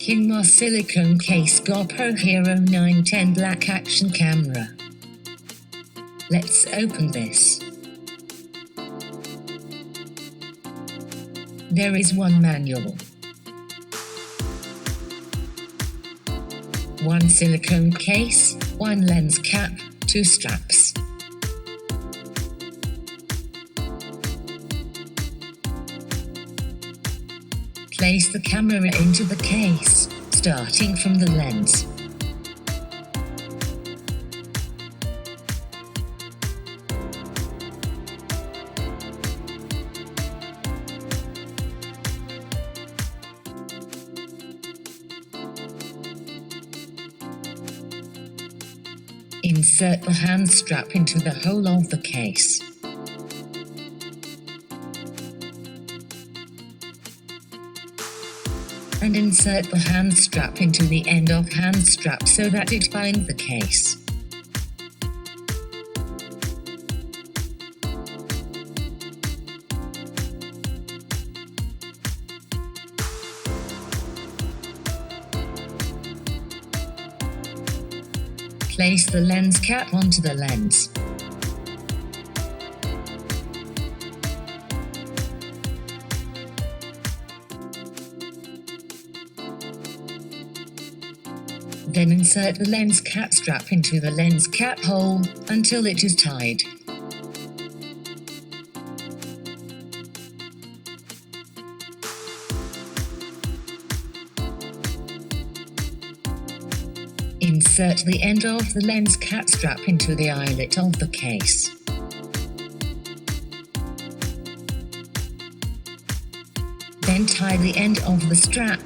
Kingma Silicone Case Gopro Hero 910 Black Action Camera. Let's open this. There is one manual, one silicone case, one lens cap, 2 straps. Place the camera into the case, starting from the lens. Insert the hand strap into the hole of the case. And insert the hand strap into the end of hand strap so that it binds the case. Place the lens cap onto the lens. Then insert the lens cap strap into the lens cap hole until it is tied. Insert the end of the lens cap strap into the eyelet of the case. Then tie the end of the strap.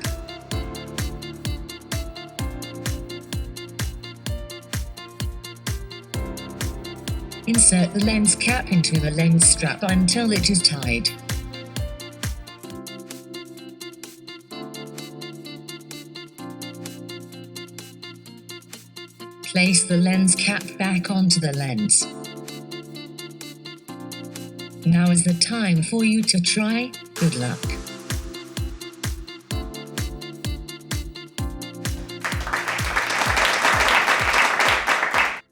Insert the lens cap into the lens strap until it is tied. Place the lens cap back onto the lens. Now is the time for you to try. Good luck.